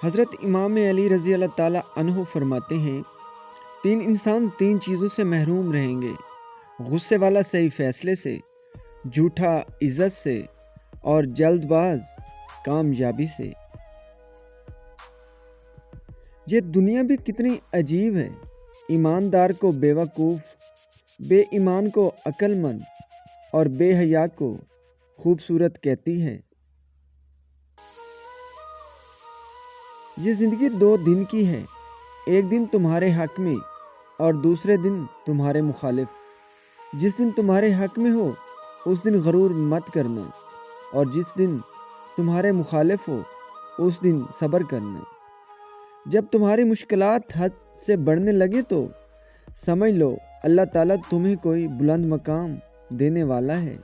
حضرت امام علی رضی اللہ تعالیٰ عنہ فرماتے ہیں، 3 انسان 3 چیزوں سے محروم رہیں گے: غصے والا صحیح فیصلے سے، جھوٹا عزت سے، اور جلد باز کامیابی سے۔ یہ دنیا بھی کتنی عجیب ہے، ایماندار کو بیوقوف، بے ایمان کو عقل مند اور بے حیا کو خوبصورت کہتی ہے۔ یہ زندگی 2 دن کی ہے، ایک دن تمہارے حق میں اور دوسرے دن تمہارے مخالف۔ جس دن تمہارے حق میں ہو اس دن غرور مت کرنا، اور جس دن تمہارے مخالف ہو اس دن صبر کرنا۔ جب تمہاری مشکلات حد سے بڑھنے لگے تو سمجھ لو اللہ تعالیٰ تمہیں کوئی بلند مقام دینے والا ہے۔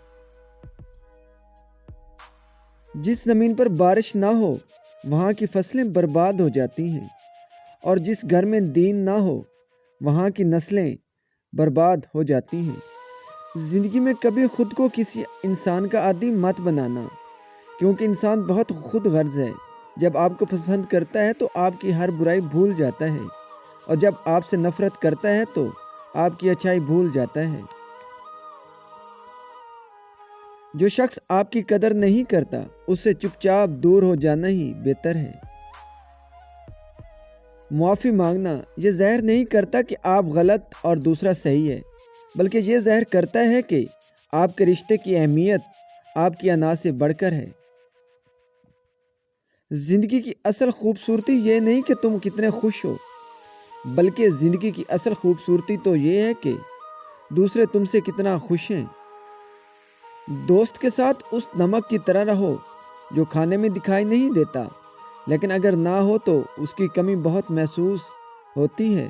جس زمین پر بارش نہ ہو وہاں کی فصلیں برباد ہو جاتی ہیں، اور جس گھر میں دین نہ ہو وہاں کی نسلیں برباد ہو جاتی ہیں۔ زندگی میں کبھی خود کو کسی انسان کا عادی مت بنانا، کیونکہ انسان بہت خود غرض ہے۔ جب آپ کو پسند کرتا ہے تو آپ کی ہر برائی بھول جاتا ہے، اور جب آپ سے نفرت کرتا ہے تو آپ کی اچھائی بھول جاتا ہے۔ جو شخص آپ کی قدر نہیں کرتا اس سے چپ چاپ دور ہو جانا ہی بہتر ہے۔ معافی مانگنا یہ ظاہر نہیں کرتا کہ آپ غلط اور دوسرا صحیح ہے، بلکہ یہ ظاہر کرتا ہے کہ آپ کے رشتے کی اہمیت آپ کی انا سے بڑھ کر ہے۔ زندگی کی اصل خوبصورتی یہ نہیں کہ تم کتنے خوش ہو، بلکہ زندگی کی اصل خوبصورتی تو یہ ہے کہ دوسرے تم سے کتنا خوش ہیں۔ دوست کے ساتھ اس نمک کی طرح رہو جو کھانے میں دکھائی نہیں دیتا، لیکن اگر نہ ہو تو اس کی کمی بہت محسوس ہوتی ہے۔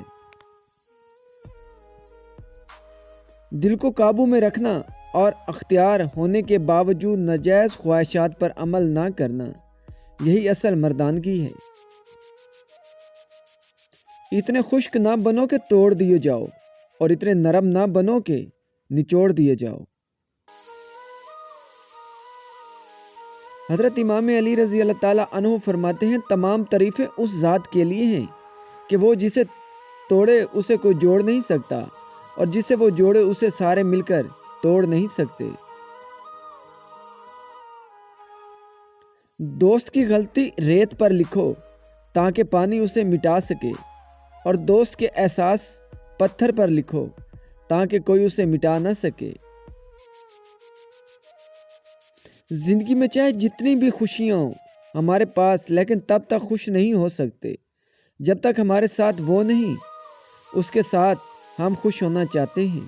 دل کو قابو میں رکھنا اور اختیار ہونے کے باوجود ناجائز خواہشات پر عمل نہ کرنا، یہی اصل مردانگی ہے۔ اتنے خشک نہ بنو کہ توڑ دیے جاؤ، اور اتنے نرم نہ بنو کہ نچوڑ دیے جاؤ۔ حضرت امام علی رضی اللہ تعالیٰ عنہ فرماتے ہیں، تمام تعریفیں اس ذات کے لیے ہیں کہ وہ جسے توڑے اسے کوئی جوڑ نہیں سکتا، اور جسے وہ جوڑے اسے سارے مل کر توڑ نہیں سکتے۔ دوست کی غلطی ریت پر لکھو تاکہ پانی اسے مٹا سکے، اور دوست کے احساس پتھر پر لکھو تاکہ کوئی اسے مٹا نہ سکے۔ زندگی میں چاہے جتنی بھی خوشیاں ہوں ہمارے پاس، لیکن تب تک خوش نہیں ہو سکتے جب تک ہمارے ساتھ وہ نہیں اس کے ساتھ ہم خوش ہونا چاہتے ہیں۔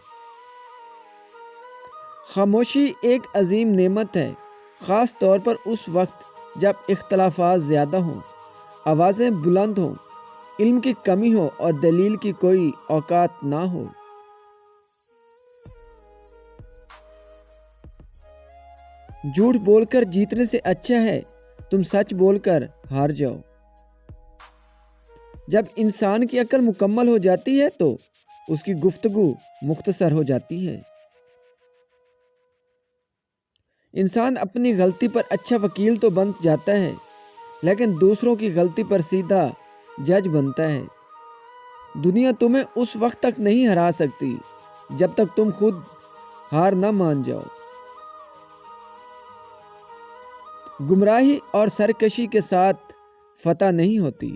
خاموشی ایک عظیم نعمت ہے، خاص طور پر اس وقت جب اختلافات زیادہ ہوں، آوازیں بلند ہوں، علم کی کمی ہو اور دلیل کی کوئی اوقات نہ ہو۔ جھوٹ بول کر جیتنے سے اچھا ہے تم سچ بول کر ہار جاؤ۔ جب انسان کی عقل مکمل ہو جاتی ہے تو اس کی گفتگو مختصر ہو جاتی ہے۔ انسان اپنی غلطی پر اچھا وکیل تو بن جاتا ہے، لیکن دوسروں کی غلطی پر سیدھا جج بنتا ہے۔ دنیا تمہیں اس وقت تک نہیں ہرا سکتی جب تک تم خود ہار نہ مان جاؤ۔ گمراہی اور سرکشی کے ساتھ فتح نہیں ہوتی۔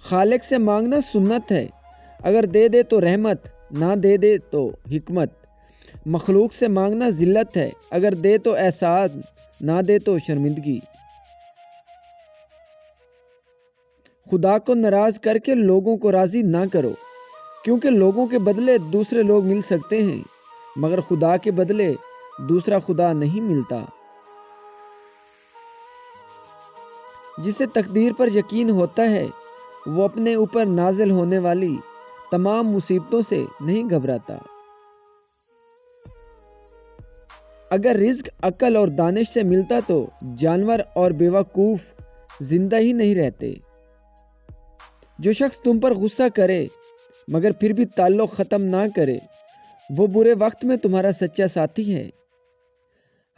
خالق سے مانگنا سنت ہے، اگر دے دے تو رحمت، نہ دے دے تو حکمت۔ مخلوق سے مانگنا ذلت ہے، اگر دے تو احسان، نہ دے تو شرمندگی۔ خدا کو ناراض کر کے لوگوں کو راضی نہ کرو، کیونکہ لوگوں کے بدلے دوسرے لوگ مل سکتے ہیں، مگر خدا کے بدلے دوسرا خدا نہیں ملتا۔ جسے تقدیر پر یقین ہوتا ہے وہ اپنے اوپر نازل ہونے والی تمام مصیبتوں سے نہیں گھبراتا۔ اگر رزق عقل اور دانش سے ملتا تو جانور اور بیوقوف زندہ ہی نہیں رہتے۔ جو شخص تم پر غصہ کرے مگر پھر بھی تعلق ختم نہ کرے، وہ برے وقت میں تمہارا سچا ساتھی ہے۔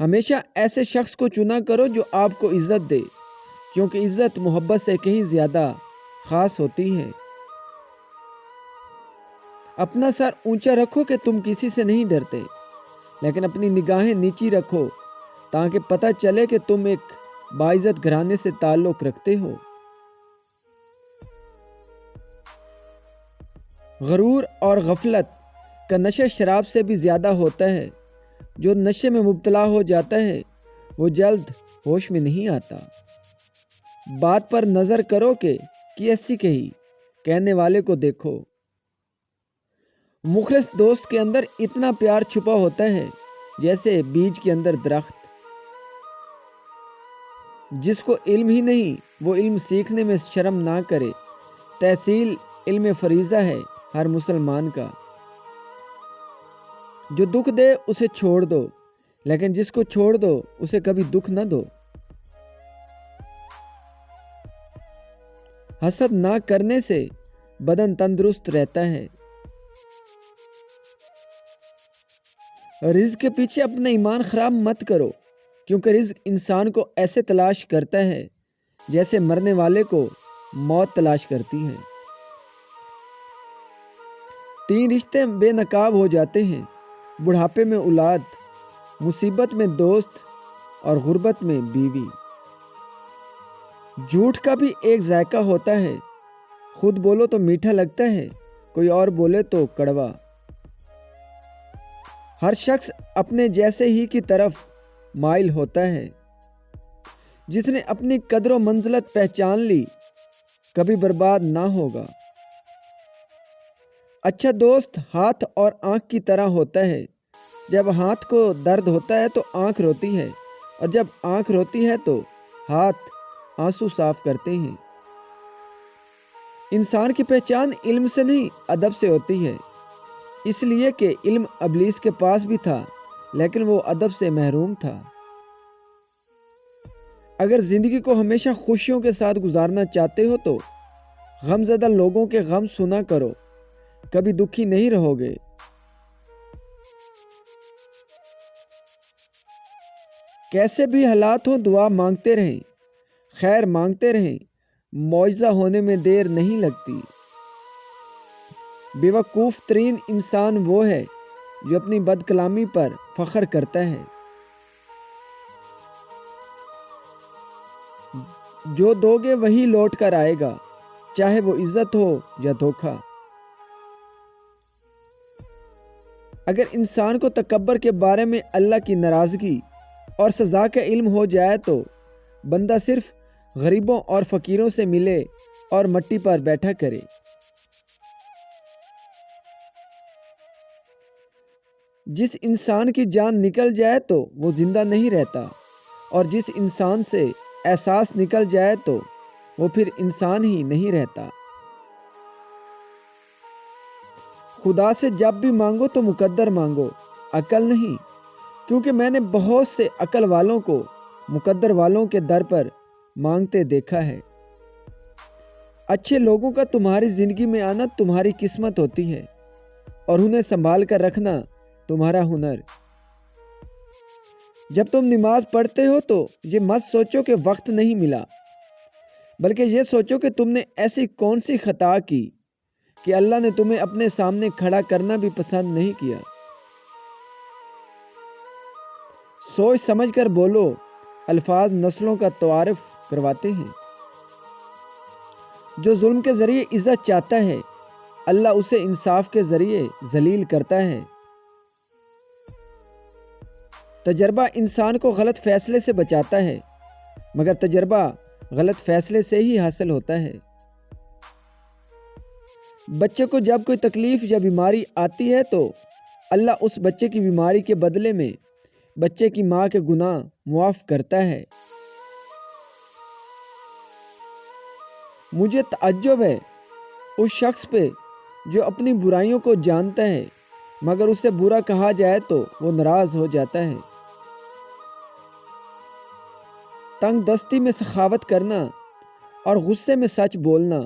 ہمیشہ ایسے شخص کو چنا کرو جو آپ کو عزت دے، کیونکہ عزت محبت سے کہیں زیادہ خاص ہوتی ہے۔ اپنا سر اونچا رکھو کہ تم کسی سے نہیں ڈرتے، لیکن اپنی نگاہیں نیچی رکھو تاکہ پتہ چلے کہ تم ایک باعزت گھرانے سے تعلق رکھتے ہو۔ غرور اور غفلت کا نشہ شراب سے بھی زیادہ ہوتا ہے۔ جو نشے میں مبتلا ہو جاتا ہے وہ جلد ہوش میں نہیں آتا۔ بات پر نظر کرو کہ کیسی کہی، کہنے والے کو دیکھو۔ مخلص دوست کے اندر اتنا پیار چھپا ہوتا ہے جیسے بیج کے اندر درخت۔ جس کو علم ہی نہیں وہ علم سیکھنے میں شرم نہ کرے۔ تحصیل علم فریضہ ہے ہر مسلمان کا۔ جو دکھ دے اسے چھوڑ دو، لیکن جس کو چھوڑ دو اسے کبھی دکھ نہ دو۔ حسد نہ کرنے سے بدن تندرست رہتا ہے۔ رزق کے پیچھے اپنا ایمان خراب مت کرو، کیونکہ رزق انسان کو ایسے تلاش کرتا ہے جیسے مرنے والے کو موت تلاش کرتی ہے۔ 3 رشتے بے نقاب ہو جاتے ہیں: بڑھاپے میں اولاد، مصیبت میں دوست اور غربت میں بیوی۔ جھوٹ کا بھی ایک ذائقہ ہوتا ہے، خود بولو تو میٹھا لگتا ہے، کوئی اور بولے تو کڑوا۔ ہر شخص اپنے جیسے ہی کی طرف مائل ہوتا ہے۔ جس نے اپنی قدر و منزلت پہچان لی کبھی برباد نہ ہوگا۔ اچھا دوست ہاتھ اور آنکھ کی طرح ہوتا ہے۔ جب ہاتھ کو درد ہوتا ہے تو آنکھ روتی ہے، اور جب آنکھ روتی ہے تو ہاتھ آنسو صاف کرتے ہیں۔ انسان کی پہچان علم سے نہیں ادب سے ہوتی ہے، اس لیے کہ علم ابلیس کے پاس بھی تھا لیکن وہ ادب سے محروم تھا۔ اگر زندگی کو ہمیشہ خوشیوں کے ساتھ گزارنا چاہتے ہو تو غم زدہ لوگوں کے غم سنا کرو، کبھی دکھی نہیں رہو گے۔ کیسے بھی حالات ہوں دعا مانگتے رہیں، خیر مانگتے رہیں، معجزہ ہونے میں دیر نہیں لگتی۔ بے وقوف ترین انسان وہ ہے جو اپنی بد کلامی پر فخر کرتا ہے۔ جو دو گے وہی لوٹ کر آئے گا، چاہے وہ عزت ہو یا دھوکہ۔ اگر انسان کو تکبر کے بارے میں اللہ کی ناراضگی اور سزا کا علم ہو جائے تو بندہ صرف غریبوں اور فقیروں سے ملے اور مٹی پر بیٹھا کرے۔ جس انسان کی جان نکل جائے تو وہ زندہ نہیں رہتا، اور جس انسان سے احساس نکل جائے تو وہ پھر انسان ہی نہیں رہتا۔ خدا سے جب بھی مانگو تو مقدر مانگو، عقل نہیں، کیونکہ میں نے بہت سے عقل والوں کو مقدر والوں کے در پر مانگتے دیکھا ہے۔ اچھے لوگوں کا تمہاری زندگی میں آنا تمہاری قسمت ہوتی ہے، اور انہیں سنبھال کر رکھنا تمہارا ہنر۔ جب تم نماز پڑھتے ہو تو یہ مت سوچو کہ وقت نہیں ملا، بلکہ یہ سوچو کہ تم نے ایسی کون سی خطا کی کہ اللہ نے تمہیں اپنے سامنے کھڑا کرنا بھی پسند نہیں کیا۔ سوچ سمجھ کر بولو، الفاظ نسلوں کا تعارف کرواتے ہیں۔ جو ظلم کے ذریعے عزت چاہتا ہے اللہ اسے انصاف کے ذریعے ذلیل کرتا ہے۔ تجربہ انسان کو غلط فیصلے سے بچاتا ہے، مگر تجربہ غلط فیصلے سے ہی حاصل ہوتا ہے۔ بچے کو جب کوئی تکلیف یا بیماری آتی ہے تو اللہ اس بچے کی بیماری کے بدلے میں بچے کی ماں کے گناہ معاف کرتا ہے۔ مجھے تعجب ہے اس شخص پہ جو اپنی برائیوں کو جانتا ہے مگر اسے برا کہا جائے تو وہ ناراض ہو جاتا ہے۔ تنگ دستی میں سخاوت کرنا اور غصے میں سچ بولنا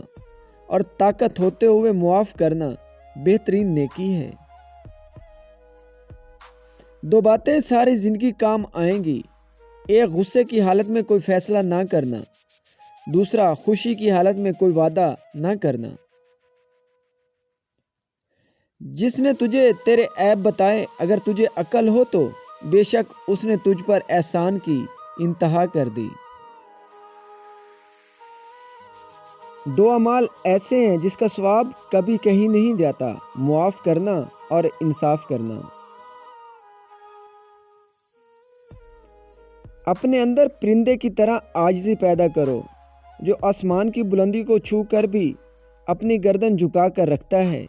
اور طاقت ہوتے ہوئے معاف کرنا بہترین نیکی ہے۔ 2 باتیں ساری زندگی کام آئیں گی: ایک غصے کی حالت میں کوئی فیصلہ نہ کرنا، دوسرا، خوشی کی حالت میں کوئی وعدہ نہ کرنا۔ جس نے تجھے تیرے عیب بتائے، اگر تجھے عقل ہو تو بے شک اس نے تجھ پر احسان کی انتہا کر دی۔ دو اعمال ایسے ہیں جس کا ثواب کبھی کہیں نہیں جاتا، معاف کرنا اور انصاف کرنا۔ اپنے اندر پرندے کی طرح عاجزی پیدا کرو، جو آسمان کی بلندی کو چھو کر بھی اپنی گردن جھکا کر رکھتا ہے۔